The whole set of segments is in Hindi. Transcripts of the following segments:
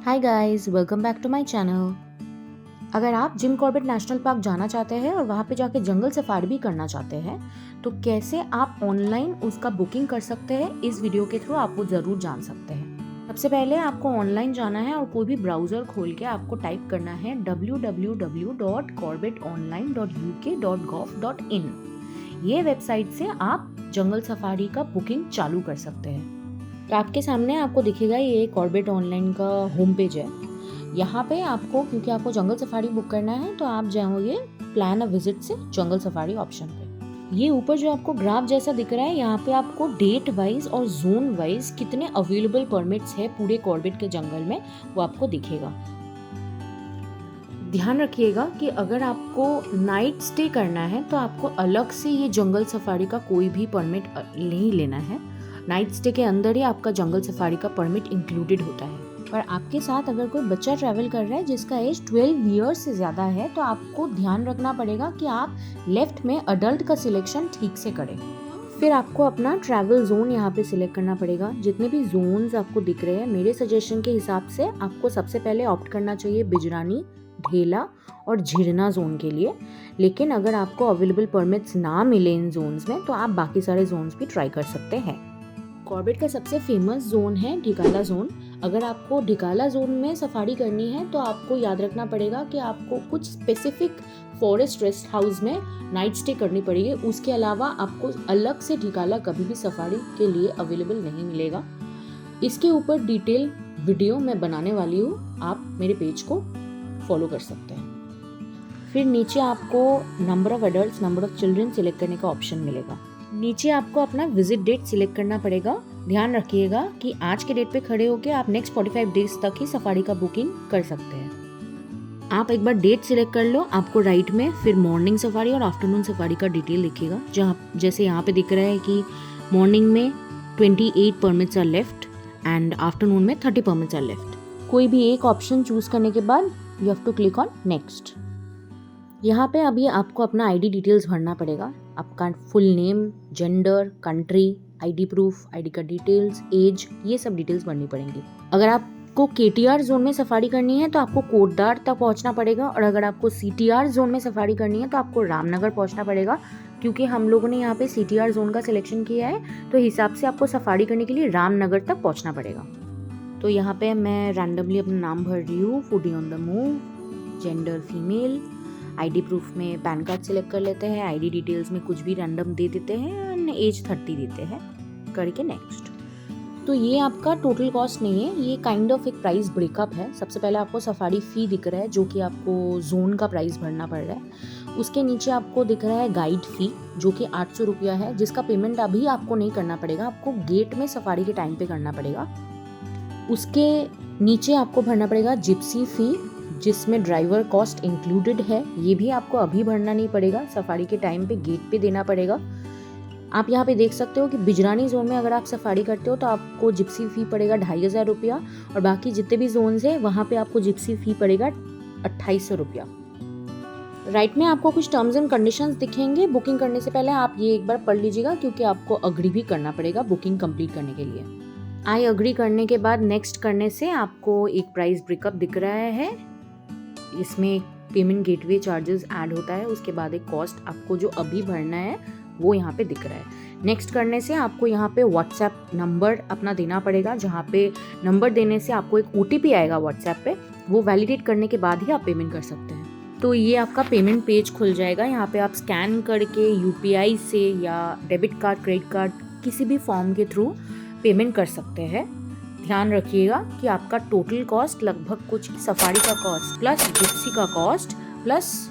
Hi guys, welcome back to my channel. अगर आप जिम कॉर्बेट नेशनल पार्क जाना चाहते हैं और वहाँ पे जाके जंगल सफारी भी करना चाहते हैं तो कैसे आप ऑनलाइन उसका बुकिंग कर सकते हैं, इस वीडियो के थ्रू आप वो ज़रूर जान सकते हैं। सबसे पहले आपको ऑनलाइन जाना है और कोई भी ब्राउज़र खोल के आपको टाइप करना है www.corbettonline.uk.gov.in। ये वेबसाइट से आप जंगल सफारी का बुकिंग चालू कर सकते हैं। तो आपके सामने आपको दिखेगा ये कॉर्बेट ऑनलाइन का होम पेज है। यहाँ पे आपको, क्योंकि आपको जंगल सफारी बुक करना है, तो आप जाओगे प्लान अ विजिट से जंगल सफारी ऑप्शन पे। ये ऊपर जो आपको ग्राफ जैसा दिख रहा है, यहाँ पे आपको डेट वाइज और जोन वाइज कितने अवेलेबल परमिट्स है पूरे कॉर्बेट के जंगल में, वो आपको दिखेगा। ध्यान रखिएगा कि अगर आपको नाइट स्टे करना है तो आपको अलग से ये जंगल सफारी का कोई भी परमिट नहीं लेना है। नाइट स्टे के अंदर ही आपका जंगल सफारी का परमिट इंक्लूडेड होता है। पर आपके साथ अगर कोई बच्चा ट्रैवल कर रहा है जिसका एज 12 ईयर्स से ज़्यादा है तो आपको ध्यान रखना पड़ेगा कि आप लेफ्ट में अडल्ट का सिलेक्शन ठीक से करें। फिर आपको अपना ट्रैवल जोन यहाँ पे सिलेक्ट करना पड़ेगा। जितने भी जोन्स आपको दिख रहे हैं, मेरे सजेशन के हिसाब से आपको सबसे पहले ऑप्ट करना चाहिए बिजरानी, ढेला और झिरना जोन के लिए। लेकिन अगर आपको अवेलेबल परमिट्स ना मिले इन जोन्स में तो आप बाकी सारे जोन्स भी ट्राई कर सकते हैं। कॉर्बेट का सबसे फेमस जोन है ढिकाला जोन। अगर आपको ढिकाला जोन में सफारी करनी है तो आपको याद रखना पड़ेगा कि आपको कुछ स्पेसिफिक फॉरेस्ट रेस्ट हाउस में नाइट स्टे करनी पड़ेगी। उसके अलावा आपको अलग से ढिकाला कभी भी सफारी के लिए अवेलेबल नहीं मिलेगा। इसके ऊपर डिटेल वीडियो मैं बनाने वाली हूँ, आप मेरे पेज को फॉलो कर सकते हैं। फिर नीचे आपको number of adults, number of children select करने का ऑप्शन मिलेगा। नीचे आपको अपना विजिट डेट सिलेक्ट करना पड़ेगा। ध्यान रखिएगा कि आज के डेट पे खड़े होकर आप नेक्स्ट 45 डेज तक ही सफारी का बुकिंग कर सकते हैं। आप एक बार डेट सिलेक्ट कर लो, आपको राइट में फिर मॉर्निंग सफारी और आफ्टरनून सफारी का डिटेल दिखेगा। जहाँ जैसे यहाँ पे दिख रहा है कि मॉर्निंग में 28 permits are left and afternoon में 30 परमिट्स आर लेफ्ट। कोई भी एक ऑप्शन चूज करने के बाद you have to click on next. यहाँ पे अभी आपको अपना आईडी डिटेल्स भरना पड़ेगा। आपका full name, gender, country, ID proof, ID का डिटेल्स, एज, ये सब डिटेल्स भरनी पड़ेंगी। अगर आपको केटीआर जोन में सफारी करनी है तो आपको कोटद्वार तक पहुँचना पड़ेगा, और अगर आपको सीटीआर जोन में सफारी करनी है तो आपको रामनगर पहुँचना पड़ेगा। क्योंकि हम लोगों ने यहाँ पे सीटीआर जोन का सिलेक्शन किया है तो हिसाब से आपको सफारी करने के लिए रामनगर तक पहुँचना पड़ेगा। तो यहाँ पे मैं रैंडमली अपना नाम भर रही हूँ, foodie on the move, gender female, ID proof में पैन कार्ड सिलेक्ट कर लेते हैं, आईडी डिटेल्स में कुछ भी रैंडम दे देते हैं, एज 30 देते हैं, करके नेक्स्ट। तो ये आपका टोटल कॉस्ट नहीं है, ये काइंड ऑफ एक प्राइस ब्रेकअप है। सबसे पहले आपको सफारी फ़ी दिख रहा है जो कि आपको जोन का प्राइस भरना पड़ रहा है। उसके नीचे आपको दिख रहा है गाइड फ़ी जो कि 800 रुपया है, जिसका पेमेंट अभी आपको नहीं करना पड़ेगा, आपको गेट में सफारी के टाइम पे करना पड़ेगा। उसके नीचे आपको भरना पड़ेगा जिप्सी फ़ी, जिसमें ड्राइवर कॉस्ट इंक्लूडेड है। ये भी आपको अभी भरना नहीं पड़ेगा, सफारी के टाइम पे गेट पे देना पड़ेगा। आप यहाँ पे देख सकते हो कि बिजरानी जोन में अगर आप सफारी करते हो तो आपको जिप्सी फ़ी पड़ेगा 2500 रुपया, और बाकी जितने भी जोन्स है वहाँ पे आपको जिप्सी फ़ी पड़ेगा 2800 रुपया। राइट में आपको कुछ टर्म्स एंड कंडीशंस दिखेंगे। बुकिंग करने से पहले आप ये एक बार पढ़ लीजिएगा, क्योंकि आपको अग्री भी करना पड़ेगा बुकिंग कंप्लीट करने के लिए। आई अग्री करने के बाद नेक्स्ट करने से आपको एक प्राइस ब्रेकअप दिख रहा है। इसमें पेमेंट गेटवे चार्जेस ऐड होता है, उसके बाद एक कॉस्ट आपको जो अभी भरना है वो यहाँ पे दिख रहा है। नेक्स्ट करने से आपको यहाँ पे व्हाट्सएप नंबर अपना देना पड़ेगा, जहाँ पे नंबर देने से आपको एक OTP आएगा व्हाट्सएप पे, वो वैलिडेट करने के बाद ही आप पेमेंट कर सकते हैं। तो ये आपका पेमेंट पेज खुल जाएगा। यहाँ पे आप स्कैन करके UPI से या डेबिट कार्ड, क्रेडिट कार्ड, किसी भी फॉर्म के थ्रू पेमेंट कर सकते हैं। ध्यान रखिएगा कि आपका टोटल कॉस्ट लगभग कुछ सफारी का कॉस्ट प्लस जिप्सी का कॉस्ट प्लस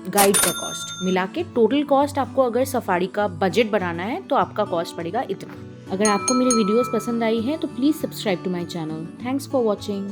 गाइड का कॉस्ट मिला के टोटल कॉस्ट आपको, अगर सफारी का बजट बनाना है तो आपका कॉस्ट पड़ेगा इतना। अगर आपको मेरी वीडियोस पसंद आई है तो please subscribe to my channel. Thanks for watching.